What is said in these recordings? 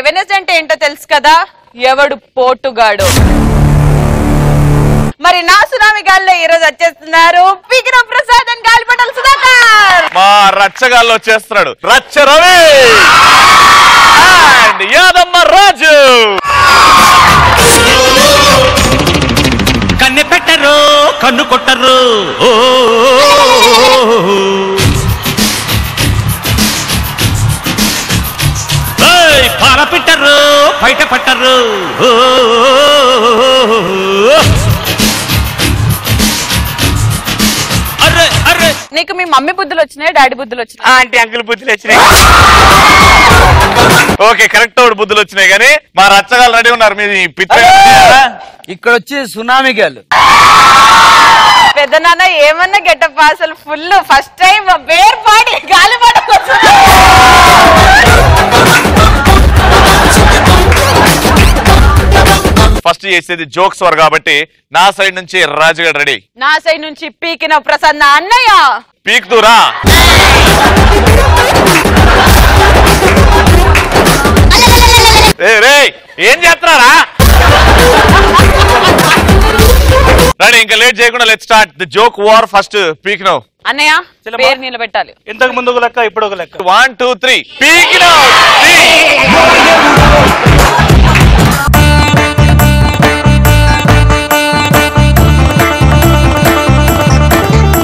Wednesday అంటే ఏంటో తెలుసు కదా, ఎవడు పోటుగాడు. మరి నా సునామీ గాల్లో ఈ రోజు వచ్చేస్తున్నారు పీకిన ప్రసాద్ అండ్ గాలిపటల సుధాకర్. మా రచ్చగాల్లో వచ్చేస్తున్నాడు రచ్చ రవి అండ్ యాదమ్మ రాజు. కన్నె పెట్టరు కన్ను కొట్టరు, పాల పెట్టరు బయట పట్టరు. అరే అరే నీకు మీ మమ్మీ బుద్ధులు వచ్చినాయి, డాడీ బుద్ధులు వచ్చినాయి? ఆంటీ అంకుల్ బుద్ధులు వచ్చినాయి. ఓకే కరెక్ట్ బుద్ధులు వచ్చినాయి. కానీ మా రచ్చగాళ్ళు రెడీ ఉన్నారు. మీది పిత్ర ఇక్కడ వచ్చి సునామీ గాలు. పెద్ద నాన్న ఏమన్నా గెటప్ అసలు ఫుల్ ఫస్ట్ టైం వేర్ పాడి గాలిపట. ఫస్ట్ చేసేది జోక్స్ వర్ కాబట్టి నా సైడ్ నుంచి రాజుగారు రెడీ, నా సైడ్ నుంచి పీకిన ప్రసన్న అన్నయ్య. పీకుతూరా ఏం చేస్తున్నారా? రెడీ, ఇంకా లేట్ చేయకుండా let's start the joke war. First పీకినవ్ అన్నయ్య పేరు నిలబెట్టాలి. ఇంతకు ముందు ఒక లెక్క ఇప్పుడు ఒక లెక్క. 1 2 3 పీకినవ్.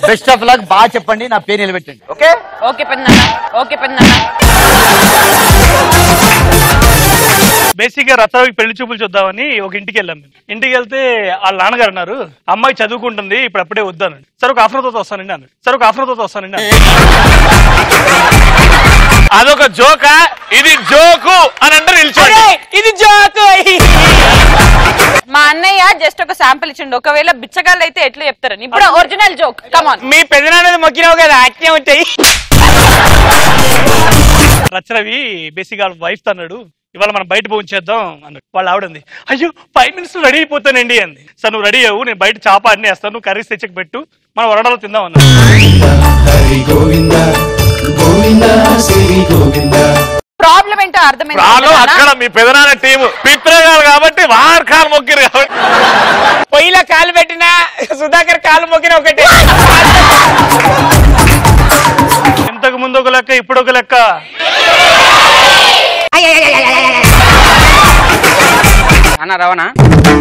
Best of luck. బాగా చెప్పండి, నా పేరు నిలబెట్టండి. ఓకే ఓకే పెద్దనాన్న, ఓకే పెద్దనాన్న. బేసిక్ గా రత్నానికి పెళ్లి చూపులు చూద్దామని ఒక ఇంటికి వెళ్ళాం. ఇంటికి వెళ్తే వాళ్ళ నాన్నగారు అన్నారు, అమ్మాయి చదువుకుంటుంది ఇప్పుడు అప్పుడే వద్దాను. సరే ఒక హాఫ్ అన్ అవర్ వస్తానండి అన్నారు. సరే ఒక హాఫ్ అన్ అవర్ వస్తానండి అన్నారు. అదొక జోకా? ఇది జోకు అని అంటే నిల్చోండి. ఇది జోకు. మా అన్నయ్య జస్ట్ ఒక శాంపుల్ ఇచ్చిండు. ఒకవేళ బిచ్చగాళ్ళు అయితే ఎట్లా చెప్తారని. ఇప్పుడు ఒరిజినల్ జోక్. కమాన్. మీ పెద్దనాన్నది మొక్కినావు కదా, అట్నే ఉంటాయి. రచనవి బేసిక్ గా వైఫ్ అన్నాడు, ఇవాళ మనం బయట భోంచేద్దాం అన్నాడు. వాళ్ళు ఆవిడంది, అయ్యో 5 minutes రెడీ అయిపోతానండి అంది. సార్ నువ్వు రెడీ అవ్వు, నేను బయట చాప అన్ని వేస్తాను, నువ్వు కర్రీస్ తెచ్చకి పెట్టు, మనం వరడాలో తిందాం అన్నాడు. ప్రాబ్లం ఏంటో అర్థమైంది. అక్కడ మీ పెదనాన్న టీము పిత్రగాలు కాబట్టి వారు కాలు మొక్కిరు కాబట్టి పొయ్యిలో కాలు పెట్టినా సుధాకర్ కాలు మొక్కిన ఒకటి. ఇంతకు ముందు ఒక లెక్క ఇప్పుడు ఒక లెక్క. అన్న రవణ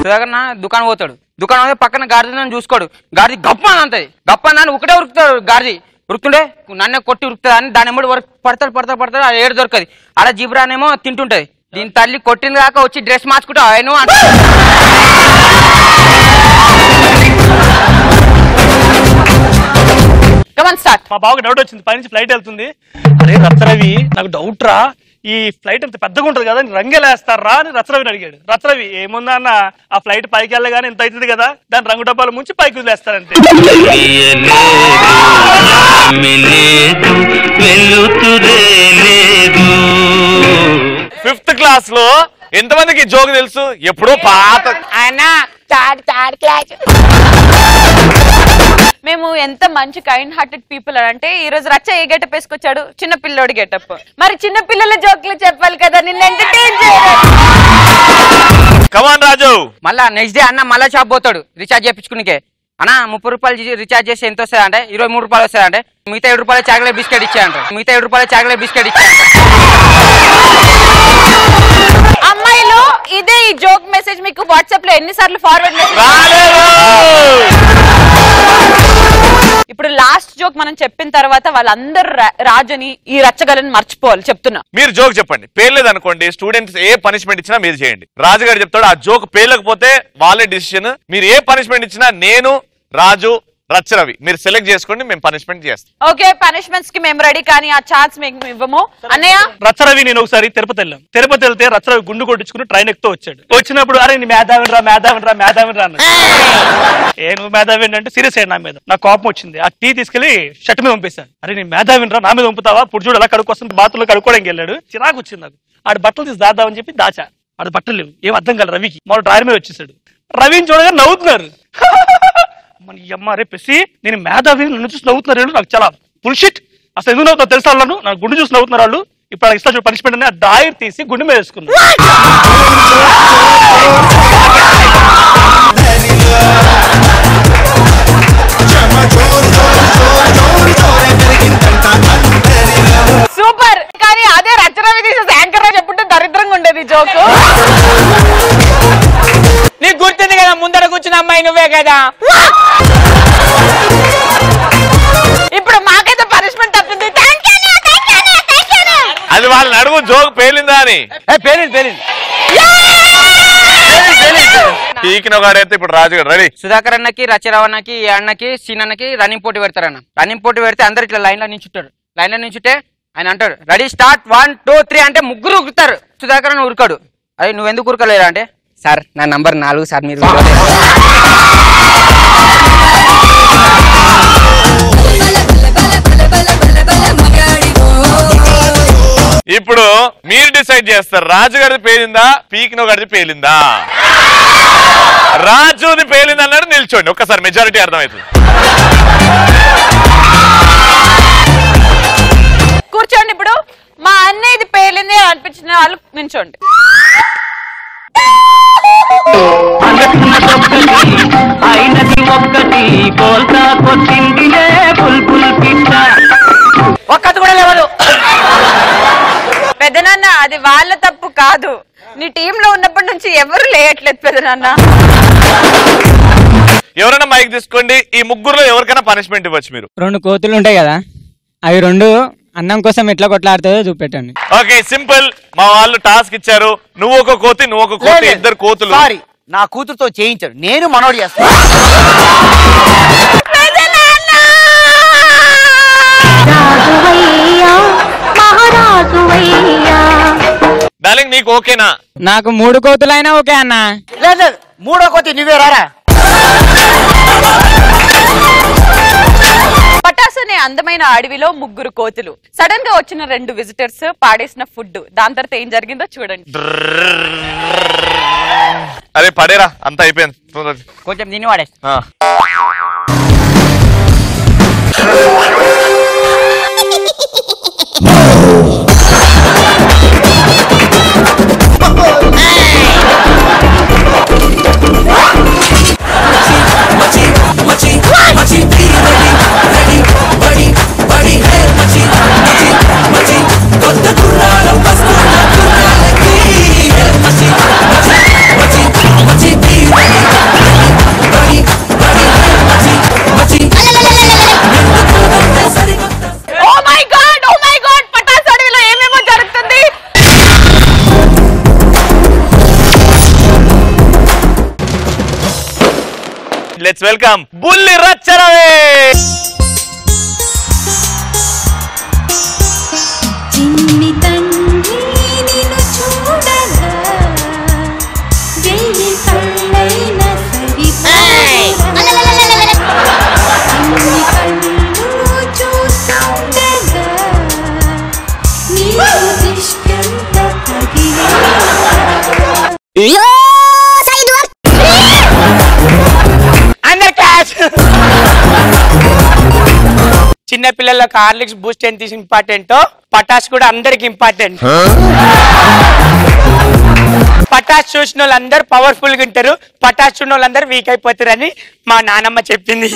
సుధాకర్ దుకాణం పోతాడు. దుకాణం పోతే పక్కన గాడిదని చూసుకోడు. గాడిది గప్ప అని అంతది. గప్ప అని ఒకటే ఉరుకుతాడు. గాడిది ఉరుకుతుండే నన్నే కొట్టి ఉరుకుతుంది అని దాని ఎమ్మడి వరకు పడతాడు. అది ఏడు దొరకదు. అలా జిబ్రానేమో తింటుంటది. దీని తల్లి కొట్టింది కాక వచ్చి డ్రెస్ మార్చుకుంటా ఆయన అంట. మా బావకి డౌట్ వచ్చింది, పైనుంచి ఫ్లైట్ వెళ్తుంది. అరే రత్నవి నాకు డౌట్ రా, ఈ ఫ్లైట్ అంత పెద్దగా ఉంటది కదా, రంగేలేస్తారా అని రత్నవిని అడిగాడు. రత్నవి ఏముందా అన్న, ఆ ఫ్లైట్ పైకి వెళ్ళగానే ఇంత అవుతుంది కదా, దాని రంగు డబ్బాలు ముంచి పైకి వదిలేస్తారంటే. 5th క్లాస్ లో ఎంతమందికి జోక్ తెలుసు? ఎప్పుడో పాత. మేము ఎంత మంచి కైండ్ హార్టెడ్ పీపుల్ అంటే ఈ రోజు రచ్చ ఏ గెటప్ వేసుకొచ్చాడు? చిన్న పిల్లోడి గెటప్. మరి చిన్న పిల్లల జోక్లు చెప్పాలి కదా, నిన్న ఎంటర్టైన్ చేయాలి. కమాన్ రాజు. మళ్ళా నెక్స్ట్ డే అన్న మళ్ళా షాప్ పోతాడు రీఛార్జ్ చేయించుకునికే. అన్న 30 రూపాయలు రీఛార్జ్ చేసి ఎంత వస్తుంది అంటే 23 రూపాయలు వస్తుంది అంటే మిగతా 7 రూపాయల చాక్లెట్ బిస్కెట్ ఇచ్చాయంట. అమ్మాయిలు ఇదే ఈ జోక్ మెసేజ్ మీకు వాట్సాప్ లో ఎన్నిసార్లు ఫార్వర్డ్ రాలేదు. ఇప్పుడు లాస్ట్ జోక్ మనం చెప్పిన తర్వాత వాళ్ళందరూ రాజుని ఈ రచ్చగలని మర్చిపోవాలి చెప్తున్నా. మీరు జోక్ చెప్పండి, పేర్లేదు అనుకోండి స్టూడెంట్స్ ఏ పనిష్మెంట్ ఇచ్చినా మీరు చేయండి. రాజుగారు చెప్తాడు, ఆ జోక్ పేర్లేకపోతే వాళ్ళే డిసిషన్. మీరు ఏ పనిష్మెంట్ ఇచ్చినా నేను, రాజు, రచ్చరవి మీరు సెలెక్ట్ చేసుకోండి, మేము పనిష్మెంట్ చేస్తాం. ఓకే, పనిష్మెంట్స్ కి మేము రెడీ, కానీ ఆ ఛాన్స్ మేము ఇవ్వము. అన్నయ్య, రచ్చరవి నేను ఒకసారి తిరుపతి వెళ్ళాం. తిరుపతి వెళ్తే రచ్చరవి గుండు కొట్టించుకుని ట్రైన్ ఎక్కుతూ వచ్చాడు. వచ్చినప్పుడు అరే నీ మేధావిని రా అన్నాడు. నువ్వు మేధావిని అంటే సీరియస్ అయ్యాడు నా మీద. నాకు కోపం వచ్చింది. ఆ టీ తీసుకెళ్లి షర్ట్ మీద పంపేశాను. అరే నీ మేధావిని రా, నా మీద పంపుతావా? ఇప్పుడు చూడు ఎలా కడుక్కొస్తుంది, బాత్రూంలో కడుక్కోవడానికి వెళ్ళాడు. చిరాకు వచ్చింది నాకు. ఆడు బట్టలు తీసి దాదామని చెప్పి దాచా. ఆడు బట్టలు లేవు, ఏం అర్థం కాదు. రవికి మొదటి డ్రాయర్ మీద వచ్చేసాడు. రవిని చూడగా నవ్వుతున్నారు. మన అమ్మ రే పెసి, నేను మేధావి నన్ను చూసి నవ్వుతున్నారు. నాకు చాలా బుల్షిట్. అసలు ఎందుకు నవ్వుతావు తెలుసా వాళ్ళు? నాకు గుండు చూసి నవ్వుతున్నారు వాళ్ళు. ఇప్పుడు ఇస్తా చూడు పనిష్మెంట్ అని ఆ డ్రాయర్ తీసి గుండె మీద వేసుకున్నారు. సూపర్. కానీ అదే రచరవి తీసేసి యాంకర్ గా చెప్పుంటే దరిద్రంగా ఉండేది జోక్. నీకు గుర్తుంది కదా, ముందర కూర్చున్న అమ్మాయి నువ్వే కదా. ఇప్పుడు మాకైతే పనిష్మెంట్ తప్పింది. అది వాళ్ళని అడుగు, జోక్ పేలిందా అని. పేలింది. పీకినగాడైతే ఇప్పుడు రాజుగారు రెడీ. సుధాకర్ అన్నకి, రచరావు అన్నకి, ఈ అన్నకి, సీన్ అన్నకి రన్నింగ్ పోటీ పెడతారన్న. రన్నింగ్ పోటీ పెడితే అందరు ఇట్లా లైన్ లో నించుంటారు. లైన్ లో నించుంటే ఆయన అంటాడు రెడీ స్టార్ట్ 1 2 3 అంటే ముగ్గురు ఉరుకుతారు. సుధాకర్ అన్న ఉరుకాడు. అరే నువ్వు ఎందుకు ఉరకలేరా అంటే, సార్ నా నంబర్ 4 సార్, మీరు ఇప్పుడు మీరు డిసైడ్ చేస్తారు, రాజుగారిది పేలిందా, పీకినగారిది పేలిందా? రాజుది పేలింది అన్నాడు, నిల్చోండి ఒక్కసారి, మెజారిటీ అర్థమవుతుంది. కూర్చోండి. ఇప్పుడు మా అన్నయ్యది పేలింది అనిపించిన వాళ్ళు నిల్చోండి. ఒక్కటి కూడా లేవదు. పెద్దనాన్న, అది వాళ్ళ తప్పు కాదు. నీ టీమ్ లో ఉన్నప్పటి నుంచి ఎవరు లేయట్లేదు పెద్దనాన్న. ఎవరైనా మైక్ తీసుకోండి. ఈ ముగ్గురులో ఎవరికైనా పనిష్మెంట్ ఇవ్వచ్చు. మీరు 2 కోతులు ఉంటాయి కదా, అవి 2 అన్నం కోసం ఎట్లా కొట్లాడుతుందో చూపెట్టండి. Okay, simple. మా వాళ్ళు టాస్క్ ఇచ్చారు, నువ్వు ఒక కోతి, నువ్వు ఒక కోతి, ఇద్దరు కోతులు. సారీ, నా కూతురుతో చేయించాడు, నేను మనోడు చేస్తాను. డార్లింగ్ నీకు ఓకేనా? నాకు 3 కోతులైనా ఓకే అన్న. లేదు, మూడో కోతి నువ్వే రారా. పటాస్ అనే అందమైన అడవిలో 3 కోతులు. సడన్ గా వచ్చిన 2 విజిటర్స్ పాడేసిన ఫుడ్. దాని తర్వాత ఏం జరిగిందో చూడండి. అరే పడేరా, అంత అయిపోయింది. కొంచెం దీన్ని వాడే. లెట్స్ వెల్కమ్ బుల్లి రచ్చరవి. చిన్ని తండ్రి నిన్ను చూడగా వెయ్యి కళ్ళైన సరిపోరా, చిన్ని కళ్ళు చూస్తుండగా నీకు దిష్టంత తగిలేరా. చిన్న పిల్లలకు హార్లిక్స్ బూస్ట్ ఎంత ఇంపార్టెంట్, పటాస్ కూడా అందరికి ఇంపార్టెంట్. పటాస్ చూసిన వాళ్ళందరూ పవర్ఫుల్ గా ఉంటారు, పటాస్ చూసిన వాళ్ళందరూ వీక్ అయిపోతారని మా నానమ్మ చెప్పింది.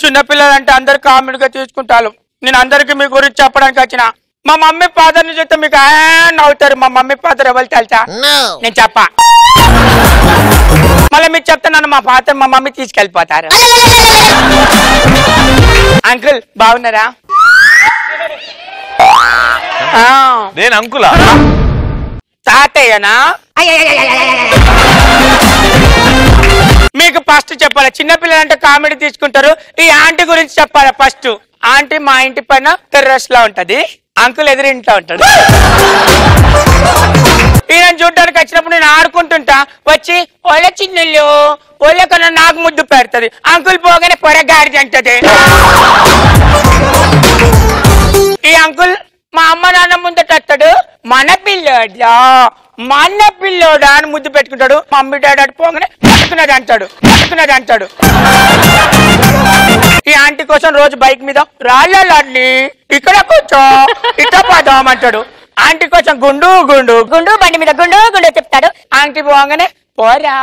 చిన్న పిల్లలంటే అందరు కామెడీగా తీసుకుంటారు. నేను అందరికి మీ గురించి చెప్పడానికి వచ్చిన మా మమ్మీ ఫాదర్ ని చూస్తే మీకు నవ్వుతారు. మా మమ్మీ ఫాదర్ ఎవరు తెలుసా? నేను చెప్పా. మళ్ళీ మీకు చెప్తున్నాను మా ఫాదర్ మా మమ్మీ తీసుకెళ్ళిపోతారు. అంకుల్ బాగున్నారా? నేను అంకులా? తాతయ్యనా? మీకు ఫస్ట్ చెప్పాలి. చిన్నపిల్లలంటే కామెడీ తీసుకుంటారు. ఈ ఆంటీ గురించి చెప్పాలి ఫస్ట్. ఆంటీ మా ఇంటి పైన టెర్రస్ లో ఉంటది. అంకుల్ ఎదురింట్లో ఉంటాడు. ఈయన చూడడానికి వచ్చినప్పుడు నేను ఆడుకుంటుంటా. వచ్చి ఒళ్ళ చిన్నలు ఒళ్ళ కన్నా నాకు ముద్దు పెడుతుంది. అంకుల్ పోగానే పొరగాడి అంటది. ఈ అంకుల్ మా అమ్మ నాన్న ముందటస్తాడు. మన పిల్లోడా అని ముద్దు పెట్టుకుంటాడు. మమ్మీ డాడీ అటు పోగానే పట్టుకున్నది అంటాడు. ఈ ఆంటీ కోసం రోజు బైక్ మీద రాళ్ళని ఇక్కడ కూర్చో ఇట్లా పోదామంటాడు. ఆంటీ కోసం గుండు గుండు గుండు బండి మీద గుండు గుండు చెప్తాడు. ఆంటీ పోగానే పోరా.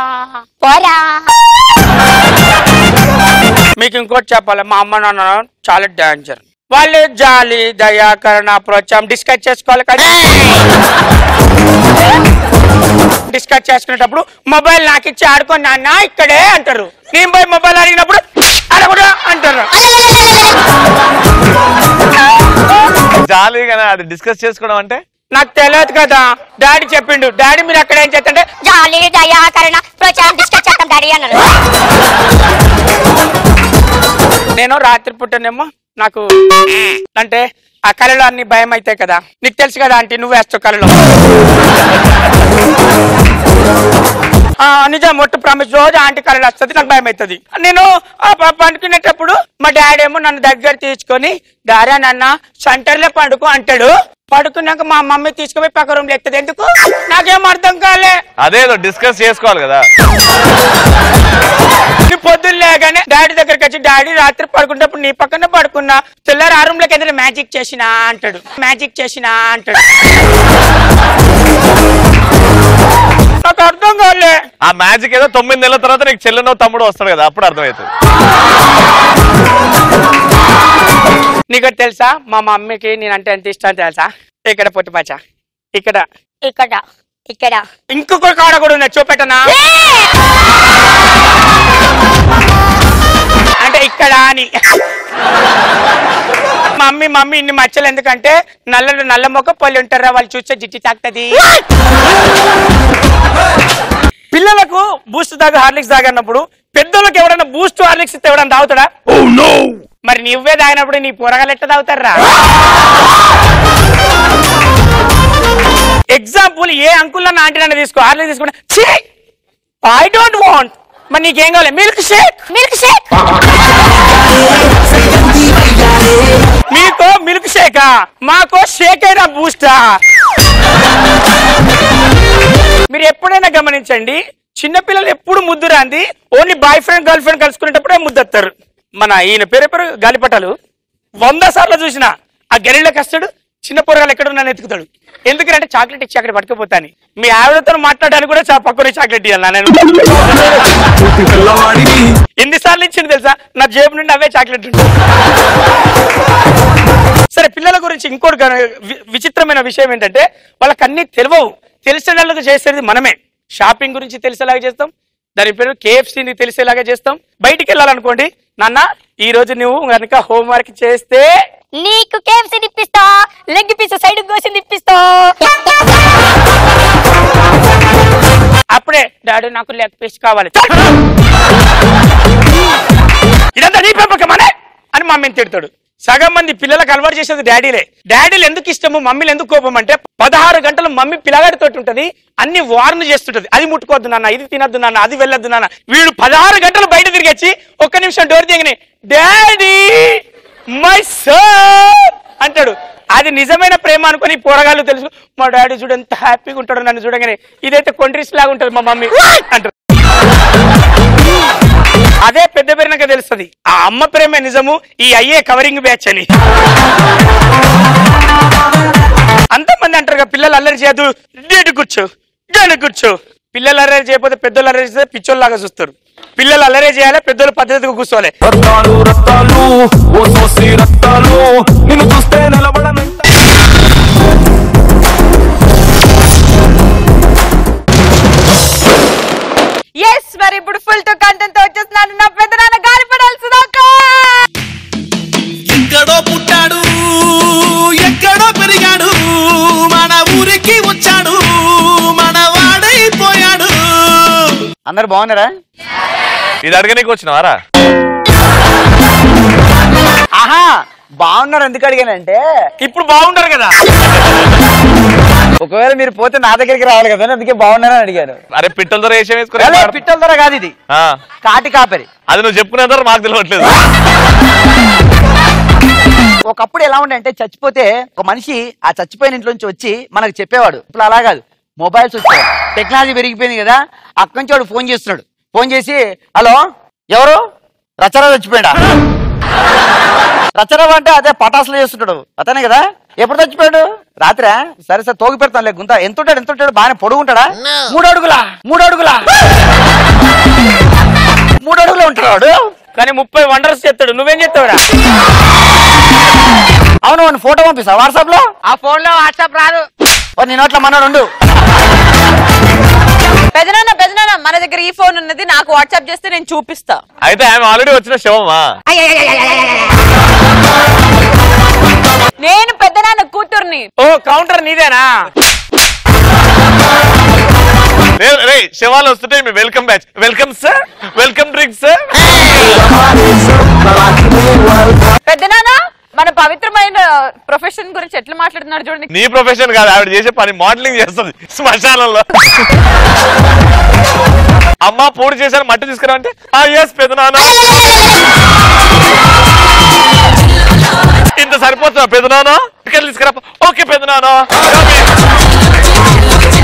మీకు ఇంకోటి చెప్పాలి. మా అమ్మ నాన్న చాలా డేంజర్. వాళ్ళు జాలి దయా కరుణ ప్రోత్సాహం డిస్కస్ చేసుకోవాలి కదా. డిస్కస్ చేసుకునేటప్పుడు మొబైల్ నాకు ఇచ్చి ఆడుకో నాన్న ఇక్కడే అంటారు. నేను పోయి మొబైల్ అడిగినప్పుడు అడగడా అంటారు. జాలీగా అది డిస్కస్ చేసుకోవడం అంటే నాకు తెలియదు కదా. డాడీ చెప్పిండు. డాడీ మీరు అక్కడ ఏం చేస్తుంటే జాలి దయా కరుణ ప్రోత్సాహం డిస్కస్ చేస్తాం డాడీ అన్నారు. నేను రాత్రి పుట్టనేమో నాకు అంటే ఆ కళలో అన్ని భయం అవుతాయి కదా. నీకు తెలుసు కదా ఆంటీ నువ్వు వేస్తావు కళలో. నిజం మొట్టు ప్రామిస్ రోజు ఆంటీ కళలు వస్తుంది. నాకు భయం అవుతుంది. నేను పండుకునేటప్పుడు మా డాడీ ఏమో నన్ను దగ్గర తీసుకొని దారా నాన్న సెంటర్ లో పండుకో అంటాడు. పడుకున్నాక మా మమ్మీ తీసుకుపోయి పక్క రూమ్ లో ఎత్తది. ఎందుకు నాకేం అర్థం కాలే. అదేదో డిస్కస్ చేసుకోవాలి కదా. పొద్దున్న లేగానే డాడీ దగ్గరికి వచ్చి డాడీ రాత్రి పడుకున్నప్పుడు నీ పక్కన పడుకున్నా తెల్లారి ఆ రూమ్ లోకి ఏదైనా మ్యాజిక్ చేసినా అంటాడు. నాకు అర్థం కాలే. ఆ మ్యాజిక్ ఏదో 9 నెలల తర్వాత నీకు చెల్లెనో తమ్ముడు వస్తాడు కదా, అప్పుడు అర్థమవుతుంది. నీకు తెలుసా మా మమ్మీకి నేనంటే ఎంత ఇష్టం తెలుసా? ఇక్కడ పొట్టుపచ్చ ఇక్కడ ఇక్కడ ఇక్కడ ఇంకొక కాడ కూడా ఉన్నాయి. చూపెట్టనా అంటే ఇక్కడ అని. మమ్మీ ఇన్ని మచ్చలు ఎందుకంటే నల్ల మొక్క పళ్ళు ఉంటారా వాళ్ళు చూస్తే జిట్టి తాకుతుంది. పిల్లలకు బూస్ట్ తాగు హార్లిక్స్ తాగన్నప్పుడు పెద్దోళ్ళకి ఎవడన్నా బూస్ట్ హార్లిక్స్ ఇస్తే ఎవడన్నా తాగుతాడా? మరి నువ్వే తాగినప్పుడు నీ పొరగాలు ఎట్లా తాగుతారా? ఎగ్జాంపుల్ ఏ అంకుల్ అన్న ఆంటీ నన్ను తీసుకో హార్లిక్స్ తీసుకుంటా ఐ డోంట్ వాంట్. మరి నీకేం కావాలి? Milk shake. మీకు మిల్క్ షేకా మాకు షేక్ అయినా బూస్టా? మీరు ఎప్పుడైనా గమనించండి చిన్నపిల్లలు ఎప్పుడు ముద్దు రాంది only boyfriend girlfriend కలుసుకునేటప్పుడే ముద్దెత్తారు. మన ఈయన పేరు గాలిపటాలు 100 సార్లు చూసిన ఆ గెలిలోకి వస్తాడు. చిన్న పొరగాలు ఎక్కడ నన్ను ఎత్తుకుతాడు. ఎందుకంటే చాక్లెట్ ఇచ్చి అక్కడ పట్టుకుపోతాను. మీ ఆవిడతో మాట్లాడడానికి కూడా పక్కనే చాక్లెట్ ఇవ్వాలి. నేను ఎన్నిసార్లు ఇచ్చింది తెలుసా? నా జేబు నుండి అవే చాక్లెట్ ఉంటుంది. సరే పిల్లల గురించి ఇంకోటి విచిత్రమైన విషయం ఏంటంటే వాళ్ళకి అన్ని తెలియవు. తెలిసేలాగా చేసేది మనమే. షాపింగ్ గురించి తెలిసేలాగా చేస్తాం. దాని పేరు KFCని తెలిసేలాగా చేస్తాం. బయటికి వెళ్ళాలనుకోండి నాన్న ఈ రోజు నువ్వు కనుక హోంవర్క్ చేస్తే నీకు KFC తిప్పిస్తా, లెగ్ పీస్ సైడ్ కోసి తిప్పిస్తా. అప్పుడే డాడీ నాకు లెగ్ పీస్ కావాలి. ఇదంతా నీ పెంపకమనే అని మమ్మీని తిడతాడు. సగం మంది పిల్లలకు అలవాటు చేసేది డాడీలు ఎందుకు ఇష్టము మమ్మీలు ఎందుకు కోపం అంటే 16 గంటలు మమ్మీ పిల్లగాడితో ఉంటది. అన్ని వార్న్ చేస్తుంటది. అది ముట్టుకోవద్దు నాన్న, ఇది తినద్దు నాన్న, అది వెళ్ళొద్దు నాన్న. వీడు 16 గంటలు బయట తిరిగొచ్చి ఒక్క నిమిషం డోర్ తీయగానే డాడీ మై సన్ అంటాడు. అది నిజమైన ప్రేమ అనుకుని పోరగాళ్ళు తెలుసు. మా డాడీ చూడు ఎంత హ్యాపీగా ఉంటాడు నన్ను చూడగానే. ఇదైతే కొండ్రీస్ లాగా ఉంటుంది మా మమ్మీ అంటారు. అదే పెద్ద పెరినాక తెలుస్తుంది ఆ అమ్మ ప్రేమే నిజము, ఈ అయ్యే కవరింగ్ బ్యాచ్ అని. అంతమంది అంటారు పిల్లలు అల్లరి చేయదు, కూర్చో. పిల్లలు అల్లరి చేయకపోతే పెద్దోళ్ళు అల్లరి చేస్తే పిచ్చోళ్ళలాగా చూస్తారు. పిల్లలు అల్లరే చేయాలి, పెద్దోళ్ళు పద్ధతిగా కూర్చోవాలి. రక్తాలు ఓ సోసి రక్తాలు నిన్ను చూస్తే నిలబడనంట. లెవెల్ 2 కంటెంట్ తో వచ్చేస్తున్నాను నా పెద్దనాన్న గాలిపడాలి సుధాకర్. ఎక్కడో పుట్టాడు ఎక్కడో పెరిగాడు మన ఊరికి వచ్చాడు మన వాడైపోయాడు. అందరు బాగున్నారా? ఇది అడగనీకి వచ్చినవారా? ఆహా బాగున్నారు. ఎందుకు అడిగానంటే ఇప్పుడు బాగుంటారు కదా. ఒకవేళ మీరు పోతే నా దగ్గరికి రావాలి కదా, అందుకే బాగున్నారని అడిగాను. అరే పిట్టల ధర వేషం వేసుకుని పిట్టల ధర కాదు ఇది, కాటి కాపరి. అది నువ్వు చెప్పుకునే ధర మాకు తెలియట్లేదు. ఒకప్పుడు ఎలా ఉండే అంటే చచ్చిపోతే ఒక మనిషి ఆ చచ్చిపోయిన ఇంట్లో నుంచి వచ్చి మనకు చెప్పేవాడు. ఇప్పుడు అలా కాదు, మొబైల్స్ వచ్చాయి, టెక్నాలజీ పెరిగిపోయింది కదా. అక్కడి నుంచి వాడు ఫోన్ చేస్తున్నాడు. ఫోన్ చేసి హలో ఎవరు రచన చచ్చిపోయాడా? రచన అంటే అదే పటాసులు చేస్తుంటాడు అతనే కదా. ఎప్పుడు చచ్చిపోయాడు? రాత్రా? సరే సరే తోగి పెడతాను లే. గుంత ఎంత ఉంటాడు బాగానే పొడుగుంటాడా? 3 అడుగులా 3 అడుగులా 3 అడుగులు ఉంటాడు వాడు. కానీ 30 వండర్స్ చెప్తాడు. నువ్వేం చెప్తావురా? అవును వాడిని ఫోటో పంపిస్తా వాట్సాప్ లో. ఆ ఫోన్ లో వాట్సాప్ రాదు. నేను అట్లా మనోడు ఉండు. పెదనాన్న మన దగ్గర ఈ ఫోన్ ఉన్నది, నాకు వాట్సాప్ చేస్తే నేను చూపిస్తా. అయితే ఆమె ఆల్రెడీ వచ్చిన శవమా? నేను పెద్దనాన్న కూతుర్ని. ఓ కౌంటర్ నీదేనా? రే శవాలు వస్తుంటే మీ welcome batch. Welcome sir, welcome drink sir. పెద్దనాన్న మన పవిత్రమైన ప్రొఫెషన్ గురించి ఎట్లా మాట్లాడుతున్నాడు చూడండి. నీ ప్రొఫెషన్ కాదు, ఆవిడ చేసే పని మోడలింగ్ చేస్తుంది శ్మశానంలో. అమ్మ పూడి చేశారు మట్టి తీసుకురా అంటే ఎస్ పెదనాన్న. ఇంత సరిపోతుందా పెదనాన్న? ఇక్కడ తీసుకురా. ఓకే పెదనాన్న.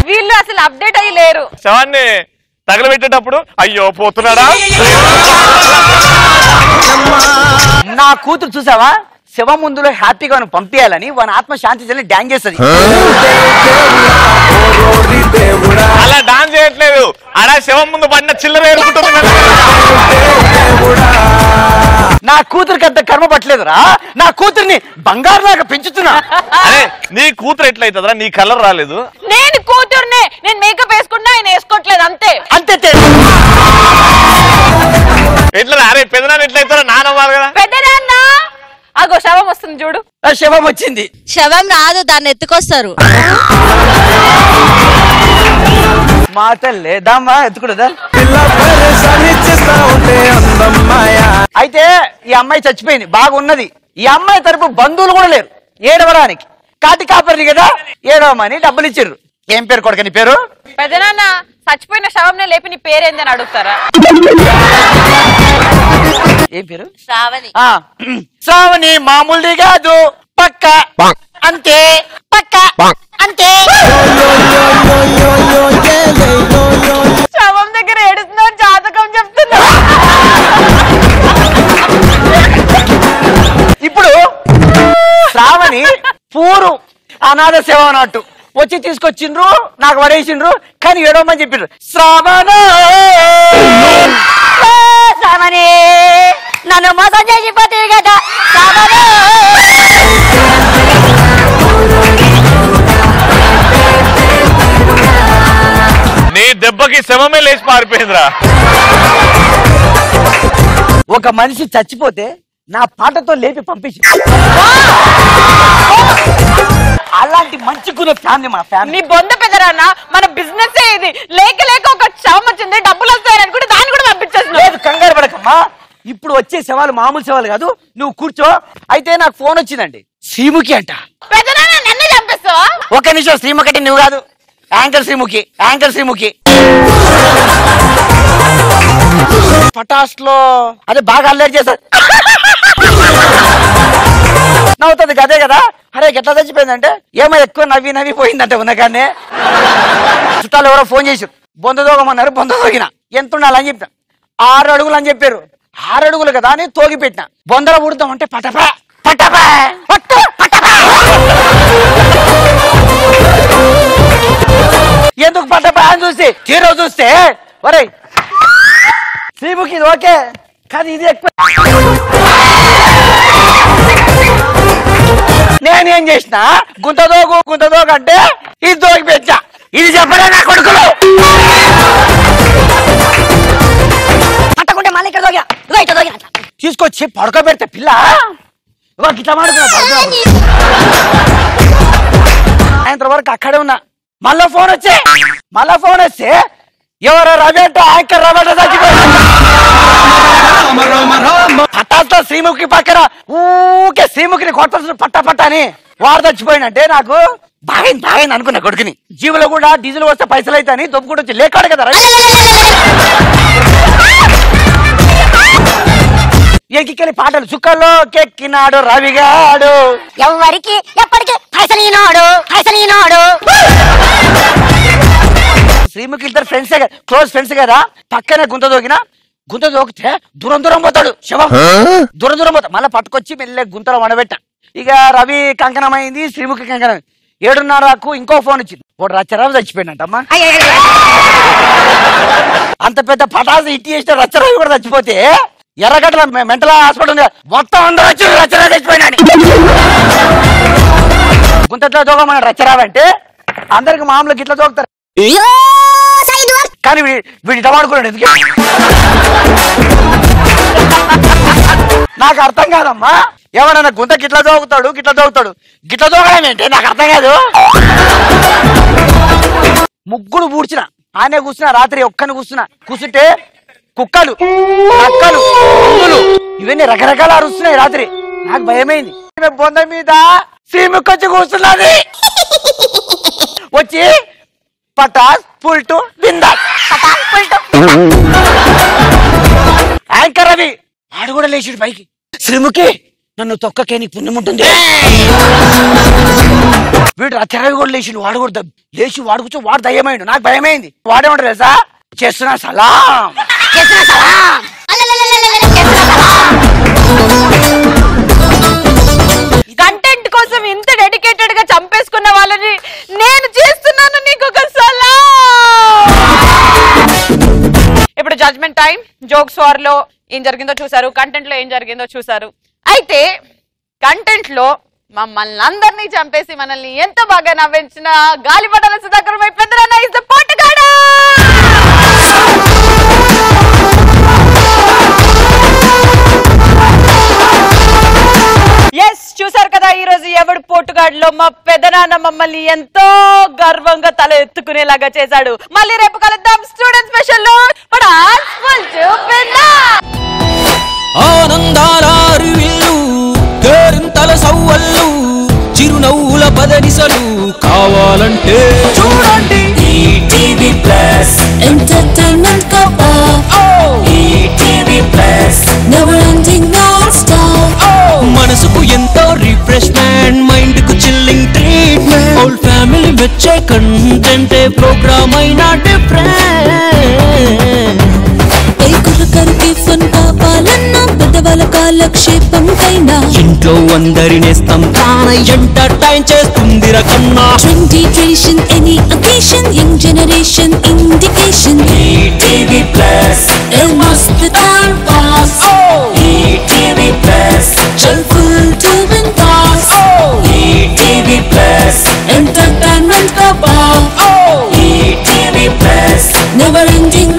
వీళ్ళు అసలు అప్డేట్ అయ్యి లేరు. శవాన్ని తగలబెట్టేటప్పుడు అయ్యో పోతున్నాడా? నా కూతురు చూసావా, శవం ముందులో హ్యాపీగా మనం పంపించాలని వాని ఆత్మ శాంతి చెల్లి డాన్స్ చేస్తుంది. అలా డాన్స్ చేయట్లేదు, అలా శవం ముందు పడిన చిల్లర ఏరుకుంటుంది కదా. నా కూతురికి అంత కర్మ పట్టలేదురా. నా కూతుర్ని బంగారు లాగా పెంచుతున్నా. అరే నీ కూతురు ఎట్లయితుందిరా? నీ కలర్ రాలేదు. నేను కూతుర్నే, నేను మేకప్ వేసుకున్నా ఆయన వేసుకోవట్లేదు అంతే. అంతే ఎట్లా? అరే పెదనాన్న ఎట్లయితారో నానవ్వాలి కదా. పెద్దనాన్న అగో శవం వస్తుంది చూడు. శవం వచ్చింది. శవం రాదు, దాన్ని ఎత్తుకొస్తారు. మా తల్లే దామ్మా ఎత్తుకుడదా. అయితే ఈ అమ్మాయి చచ్చిపోయింది, బాగున్నది. ఈ అమ్మాయి తరపు బంధువులు కూడా లేరు ఏడవడానికి. కాటి కాపరిని కదా ఏడవమని డబ్బులు ఇచ్చిర్రు. ఏం పేరు కొడుకు నీ పేరు? పెద్దనాన్న చచ్చిపోయిన శవంనే లేపి నీ పేరేందని అడుగుతారా? ఏం పేరు? శ్రావణి. శ్రావణి మామూలుది కాదు, పక్క అంతే, పక్క అంతే. శవం దగ్గర ఏడుస్తున్నా జాతకం చెప్తున్నా. ఇప్పుడు శ్రావణి పూరు అనాథ సేవ అన్నట్టు వచ్చి తీసుకొచ్చిండ్రు, నాకు పడేసిండ్రు, కానీ ఏడవమని చెప్పిండ్రు. శ్రావణి నన్ను మోసం చేసిపోతుంది కదా శ్రావణి. నీ దెబ్బకి శవమే లేచి పారిపోయిందిరా. ఒక మనిషి చచ్చిపోతే నా పాటతో లేపి పంపించి, అలాంటి మంచిగున్న ఫ్యామిలీ మా ఫ్యామిలీ. నీ బొంద పెద్దనాన్న, మన బిజినెస్ ఇది. లేక లేక ఒక శవం వచ్చింది, డబ్బులు వస్తాయని అనుకుంటే దాన్ని కూడా పంపించేస్తున్నావు. లేదు కంగారు పడకమ్మా, ఇప్పుడు వచ్చే శవాలు మామూలు శవాలు కాదు. నువ్వు కూర్చో. అయితే నాకు ఫోన్ వచ్చిందండి, శ్రీముఖి అంట. పెద్దనాన్న నన్ను చంపిస్తావా? ఒక నిమిషం, శ్రీముఖి అంటే నువ్వు కాదు, యాంకర్ శ్రీముఖి, యాంకర్ శ్రీముఖి. పటాస్ లో అదే బాగా అల్లరి చేస్తారు, నవ్వుతుంది అదే కదా. అరే ఎట్లా చచ్చిపోయిందంటే ఏమో ఎక్కువ నవ్వి నవ్వి పోయిందంటే ఉన్న కానీ. చుట్టాలు ఎవరో ఫోన్ చేశారు, బొందదోగమన్నారు. బొందదోగిన ఎంత ఉండాలని చెప్పిన 6 అడుగులు అని చెప్పారు. 6 అడుగులు కదా అని తోగి పెట్టిన. బొందర ఉడతాం అంటే పటపా పటపా పట్టు పటపా. ఎందుకు పటపా అని చూసి హీరో చూస్తే ఒరే శ్రీముఖి ఇది ఓకే, కానీ ఇది ఎక్కువ. నేనేం చేసిన గుంతదోగు అంటే ఇది దోగి పెట్టా. ఇది చెప్పలే నా కొడుకులు. మళ్ళీ ఇక్కడ దొరికిన ఇట్లా దొరికిన తీసుకొచ్చి పడుకోబెడితే పిల్ల ఇట్లా మాడుకున్నా సాయంత్రం వరకు అక్కడే ఉన్నా. మళ్ళా ఫోన్ వస్తే ఎవరో రవి అంటే యాంకర్ రవి అంటే చచ్చిపోయాడు. పటాస్తో శ్రీముఖి పక్కన ఊకే శ్రీముఖిని కొట్ట పట్ట అని వాడు చచ్చిపోయినంటే నాకు బాగైంది అనుకున్నా కొడుకుని. జీవులో కూడా డీజిల్ వస్తే పైసలు అయితే అని దొప్పుకుంటూ వచ్చి లేకాడు కదా ఎక్కికెళ్ళి పాటలు చుక్కల్లో కెక్కినాడు రవిగాడు ఎవరికి ఎప్పటికీ పైసలీనాడు. శ్రీముఖి ఇద్దరు ఫ్రెండ్సే కదా, క్లోజ్ ఫ్రెండ్స్ కదా. పక్కనే గుంత దూకితే దూరం పోతాడు శవం. దూరం పోతాడు. మళ్ళీ పట్టుకొచ్చి మెల్లె గుంతలో వడబెట్ట. ఇక రవి కంకణమైంది, శ్రీముఖి కంకణం. 7:30కు ఇంకో ఫోన్ వచ్చింది. వాడు రచ్చరావు చచ్చిపోయినట్టమ్మా. అంత పెద్ద పటాసు ఇట్టి చేసిన రచ్చరావి కూడా చచ్చిపోతే ఎర్రగడ్డల మెంటల్ హాస్పిటల్ ఉంది, మొత్తం అందరూ వచ్చి రచ్చరావు చచ్చిపోయినాడు. గుంతట్లో దూకమని రచ్చరావు అంటే అందరికి మామూలు గిట్ల దూకుతారు. కానీ వీడి డవాడుకున్నాడు ఎందుకు నాకు అర్థం కాదమ్మా. ఎవడన్నా గుంత గిట్ల దోగుతాడు గిట్ల దోగడం ఏంటి నాకు అర్థం కాదు. ముగ్గురు పూడ్చిన ఆనే కూర్చున్నా. రాత్రి ఒక్కని కూర్చుంటే కుక్కలు నక్కలు పురుగులు ఇవన్నీ రకరకాల అరుస్తున్నాయి. రాత్రి నాకు భయమైంది. బొంద మీద సీముకొచ్చి కూర్చున్నది. వచ్చి పటాస్ పుల్టు బిందాస్ యాంకర్ రవి వాడు కూడా లేచాడు పైకి. శ్రీముఖి నన్ను తొక్కకే నీకు పుణ్యం ఉంటుంది. వీడు రచ్చరవి కూడా లేచిండు. వాడు కూడా లేచి వాడు కూర్చో వాడు దయ్యమైండు. నాకు భయమైంది. వాడేమంటారు తెలుసా, చేస్తున్నా సలాం. కంటెంట్ కోసం ఇంత డెడికేటెడ్ గా చంపేసుకున్న వాళ్ళని నేను చేస్తున్నాను నీకు ఒక సలాం. ఇప్పుడు జడ్జ్మెంట్ టైం. జోక్స్ వార్ లో ఏం జరిగిందో చూసారు, కంటెంట్ లో ఏం జరిగిందో చూసారు. అయితే కంటెంట్ లో మమ్మల్ని అందరినీ చంపేసి మనల్ని ఎంతో బాగా నవ్వించిన గాలిపటాల సుధాకర్ పెద్దరన్న ఇస్ ద పోటుగాడు. ఎస్, చూసారు కదా ఈ రోజు ఎవడు పోటుగాడులో మా పెదనాన్న మమ్మల్ని ఎంతో గర్వంగా తల ఎత్తుకునేలాగా చేశాడు. మళ్ళీ రేపు కలుద్దాం స్టూడెంట్ స్పెషల్ లో. ఆనందాల అరువిల్లు కేరింతల సవ్వళ్ళు చిరునవ్వుల పదనిసలు కావాలంటే చూడండి ETV plus entertainment cover. ETV plus never ending non stop. మనసుకు ఎంతో రిఫ్రెష్మెంట్, మైండ్ కు చిల్లింగ్ ట్రీట్మెంట్, హోల్ ఫ్యామిలీ వచ్చే కంటెంట్ ప్రోగ్రామ్ అయినా డిఫరెంట్. కరుకి ఫన్ కావాలన్నా పెద్దవాళ్ళ కాలక్షేపం కైనా ఇంట్లో అందరినేస్తాం తానై ఎంటర్టైన్ చేస్తుంది రకన్నా. Trendy tradition any occasion young generation indication. ETV plus ఏ మస్త్ టైం పాస్. ఈటీవీ ప్లస్ చల్ ఫుల్ టు బిందాస్. ఈటీవీ ప్లస్ ఎంటర్టైన్మెంట్ కా boss. ETV plus never ending